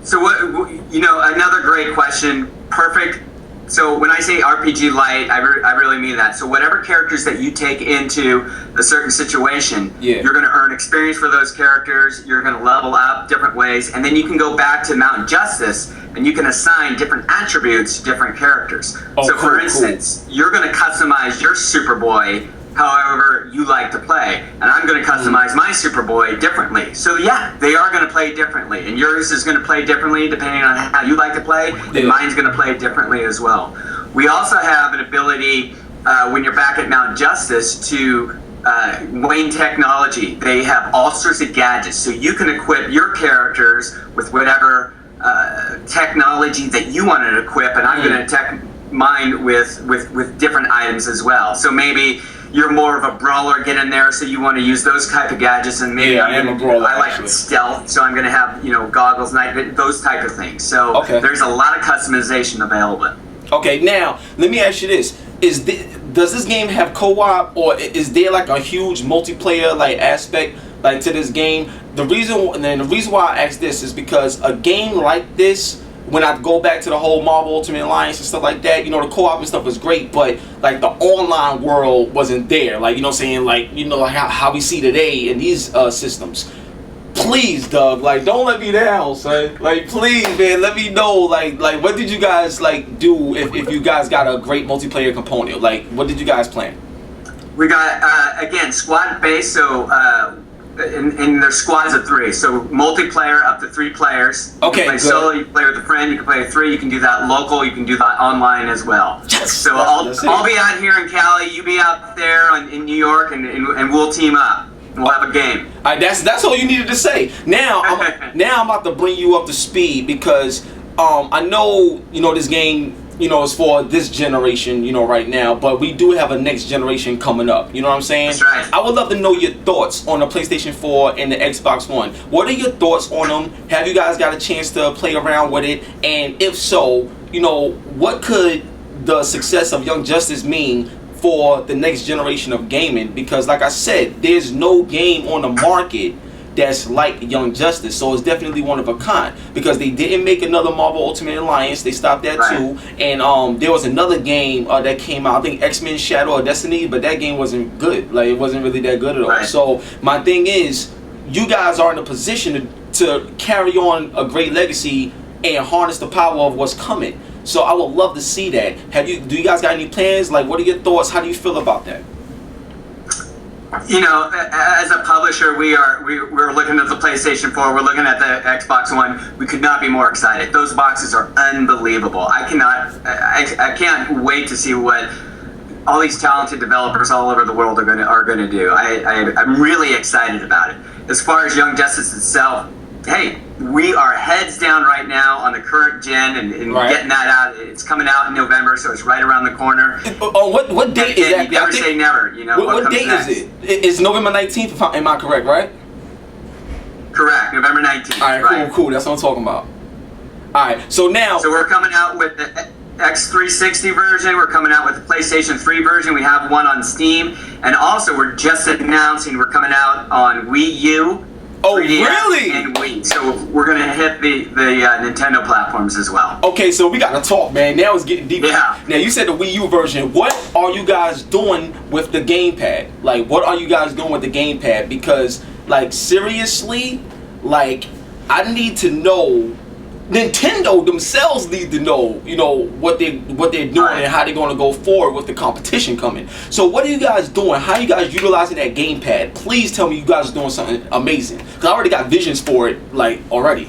So another great question. Perfect. So when I say RPG light, I really mean that. So whatever characters that you take into a certain situation, you're going to earn experience for those characters. You're going to level up different ways, and then you can go back to Mount Justice and you can assign different attributes to different characters. For instance, you're going to customize your Superboy however you like to play, and I'm going to customize my Superboy differently. So yeah, they are going to play differently, and yours is going to play differently depending on how you like to play, and mine's going to play differently as well. We also have an ability when you're back at Mount Justice to Wayne Technology. They have all sorts of gadgets, so you can equip your characters with whatever technology that you want to equip, and I'm going to tech mine with different items as well. So maybe you're more of a brawler, get in there, so you want to use those type of gadgets, and maybe I like stealth, so I'm going to have goggles, night, those type of things. So there's a lot of customization available. Okay, now let me ask you this: does this game have co-op, or is there like a huge multiplayer like aspect like to this game? The reason why I ask this is because a game like this, when I go back to the whole Marvel Ultimate Alliance and stuff like that, the co-op and stuff was great, but like the online world wasn't there. Like, how we see today in these systems. Please, Doug, like, don't let me down, son. Like, please, man, let me know, like what did you guys like do if you guys got a great multiplayer component? Like, what did you guys plan? We got again squad based, so and there's squads of 3, so multiplayer up to 3 players. You can play solo, you can play with a friend, you can play with 3, you can do that local, you can do that online as well. So I'll be out here in Cali, you be out there in New York, and we'll team up. We'll have a game. All right, that's all you needed to say. Now I'm about to bring you up to speed because I know this game is for this generation right now, but we do have a next generation coming up. You know what I'm saying? That's right. I would love to know your thoughts on the PlayStation 4 and the Xbox One. What are your thoughts on them? Have you guys got a chance to play around with it? And if so, what could the success of Young Justice mean for the next generation of gaming? Because like I said, there's no game on the market that's like Young Justice, so it's definitely one of a kind, because they didn't make another Marvel Ultimate Alliance. They stopped that too, and there was another game that came out, I think X-Men Shadow of Destiny, but that game wasn't good. Like, it wasn't really that good at all. So my thing is, you guys are in a position to carry on a great legacy and harness the power of what's coming. So I would love to see that. Do you guys got any plans? Like, what are your thoughts? How do you feel about that? As a publisher, we're looking at the PlayStation 4, we're looking at the Xbox One. We could not be more excited. Those boxes are unbelievable. I can't wait to see what all these talented developers all over the world are gonna do. I'm really excited about it. As far as Young Justice itself, hey, we are heads down right now on the current gen and getting that out. It's coming out in November, so it's right around the corner. What date is that? You never say never. What date is it? It's November 19th, am I correct, right? Correct, November 19th. All right, cool. That's what I'm talking about. All right, so now... So we're coming out with the X360 version. We're coming out with the PlayStation 3 version. We have one on Steam. And also, we're just announcing we're coming out on Wii U. Oh, really? And Wii. So we're going to hit the Nintendo platforms as well. Okay, so we got to talk, man. Now it's getting deeper. Yeah. Now, you said the Wii U version. What are you guys doing with the gamepad? Like, what are you guys doing with the gamepad? Because, like, seriously, like, I need to know. Nintendo themselves need to know, what they're doing and how they're going to go forward with the competition coming. So what are you guys doing? How are you guys utilizing that gamepad? Please tell me you guys are doing something amazing, because I already got visions for it, like, already.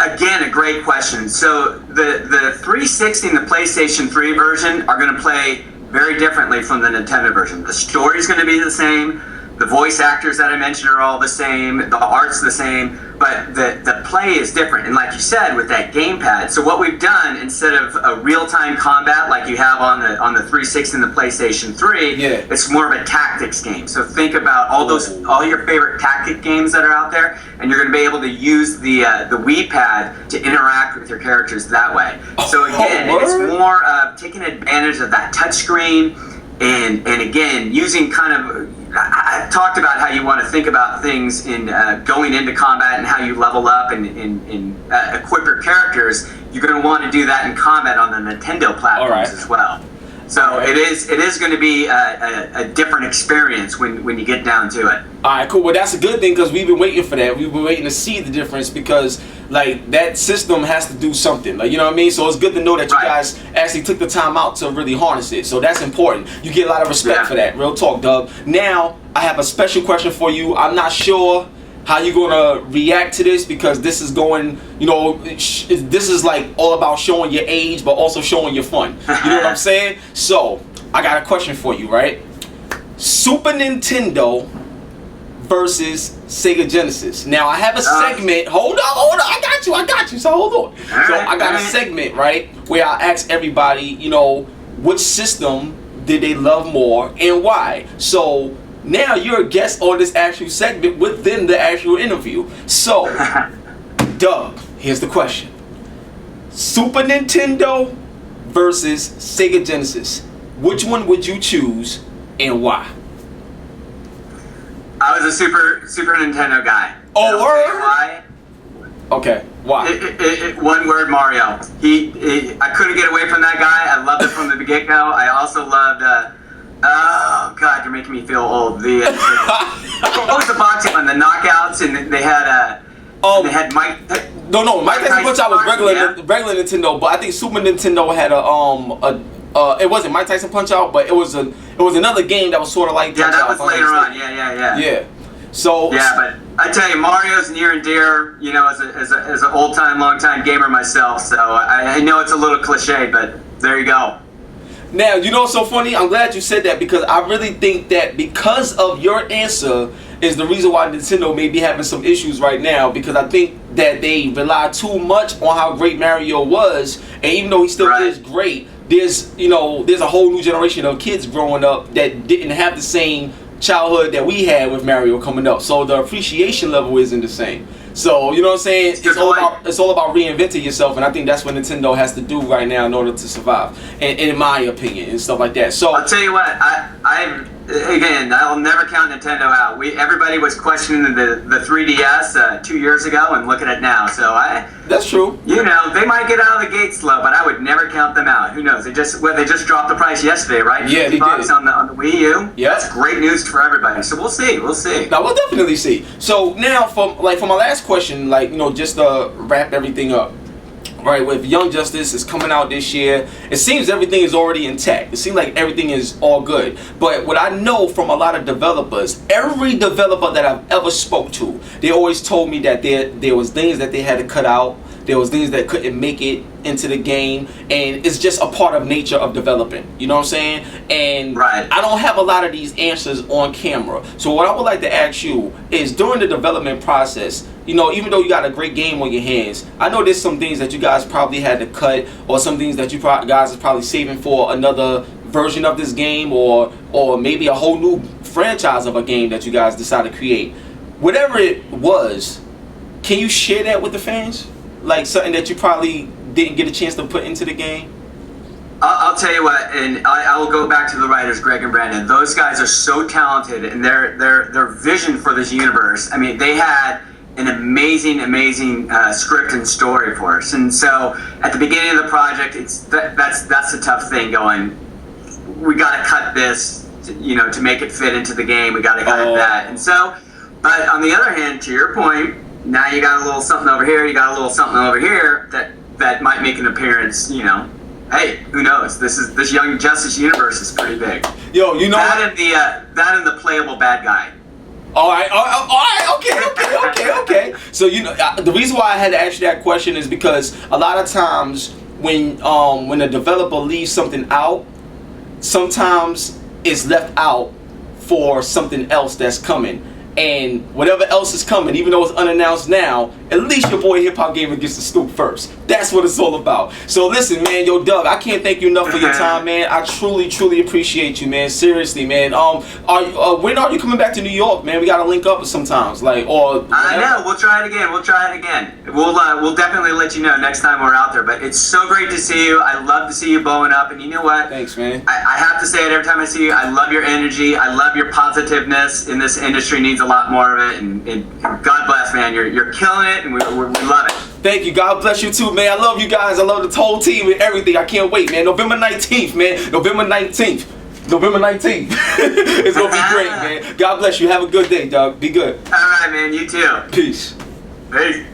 Again, a great question. So the 360 and the PlayStation 3 version are going to play very differently from the Nintendo version. The story's going to be the same. The voice actors that I mentioned are all the same. The art's the same, but the play is different. And like you said, with that gamepad, so what we've done, instead of a real-time combat like you have on the 360 and the PlayStation 3, it's more of a tactics game. So think about all your favorite tactic games that are out there, and you're going to be able to use the Wii pad to interact with your characters that way. So again, it's more taking advantage of that touchscreen, and again using kind of. talked about how you want to think about things in going into combat and how you level up and equip your characters. You're going to want to do that in combat on the Nintendo platforms as well. So it is going to be a different experience when you get down to it. All right, cool. Well, that's a good thing because we've been waiting for that. We've been waiting to see the difference because like that system has to do something. Like, you know what I mean? So it's good to know that you guys actually took the time out to really harness it. So that's important. You get a lot of respect for that. Real talk, Doug. Now I have a special question for you. I'm not sure how you gonna react to this because this is going, you know, this is like all about showing your age but also showing your fun. You know what I'm saying? So I got a question for you, right? Super Nintendo versus Sega Genesis. Now I have a segment. Hold on, I got you. So hold on. So I got a segment, right, where I ask everybody, you know, which system did they love more and why. So now you're a guest on this actual segment within the actual interview. So, Doug, here's the question. Super Nintendo versus Sega Genesis. Which one would you choose and why? I was a Super Nintendo guy. Oh, word? Why? Okay, why? One word, Mario. I couldn't get away from that guy. I loved it from the get-go. I also loved... oh God, you're making me feel old. What was the boxing one? The knockouts, and they had they had Mike. No, Mike Tyson Punch Out was regular Nintendo, but I think Super Nintendo had it wasn't Mike Tyson Punch Out, but it was another game that was sort of like that. Yeah, that was later on. Yeah. So but I tell you, Mario's near and dear. You know, as an old time, long time gamer myself, so I know it's a little cliche, but there you go. Now, you know what's so funny? I'm glad you said that because I really think that because of your answer is the reason why Nintendo may be having some issues right now, because I think that they rely too much on how great Mario was, and even though he still is great, there's a whole new generation of kids growing up that didn't have the same childhood that we had with Mario coming up, so the appreciation level isn't the same. So, you know what I'm saying? It's all about reinventing yourself, and I think that's what Nintendo has to do right now in order to survive, and in my opinion, and stuff like that. So I'll tell you what, I'll never count Nintendo out. Everybody was questioning the 3DS 2 years ago, and look at it now. So that's true. You know, they might get out of the gate slow, but I would never count them out. Who knows? They just dropped the price yesterday, right? Yeah, they did. on the Wii U. Yeah, that's great news for everybody. So we'll see. Now we'll definitely see. So now, for my last question, just to wrap everything up. Right, with Young Justice is coming out this year. It seems everything is already intact. It seems like everything is all good. But what I know from a lot of developers, every developer that I've ever spoke to, they always told me that there was things that they had to cut out. There was things that couldn't make it into the game, and it's just a part of nature of developing. You know what I'm saying? And I don't have a lot of these answers on camera. So what I would like to ask you is, during the development process, you know, even though you got a great game on your hands, I know there's some things that you guys probably had to cut, or some things that you guys are probably saving for another version of this game, or maybe a whole new franchise of a game that you guys decided to create. Whatever it was, can you share that with the fans? Like something that you probably didn't get a chance to put into the game? I'll tell you what, and I will go back to the writers, Greg and Brandon. Those guys are so talented, and their vision for this universe. I mean, they had an amazing script and story for us. And so at the beginning of the project, that's a tough thing. Going, we got to cut this, to make it fit into the game. We got to cut that. And so, but on the other hand, to your point, now you got a little something over here. You got a little something over here that might make an appearance. Hey, who knows? This Young Justice universe is pretty big. Yo, you know that and the playable bad guy. All right, okay. So the reason why I had to ask you that question is because a lot of times when a developer leaves something out, sometimes it's left out for something else that's coming. And whatever else is coming, even though it's unannounced now, at least your boy Hip Hop Gamer gets the scoop first. That's what it's all about. So listen, man, yo, Doug, I can't thank you enough for your time, man. I truly, truly appreciate you, man. Seriously, man. When are you coming back to New York, man? We gotta link up sometimes, like, or. I know. We'll try it again. We'll definitely let you know next time we're out there. But it's so great to see you. I love to see you blowing up. And you know what? Thanks, man. I have to say it every time I see you. I love your energy. I love your positiveness. In this industry needs a lot more of it. And God bless, man. You're killing it, and we love it. Thank you. God bless you too, man. I love you guys. I love the whole team and everything. I can't wait, man. November 19th, man. November 19th. It's gonna be great, man. God bless you. Have a good day, dog. Be good. All right, man. You too. Peace. Peace.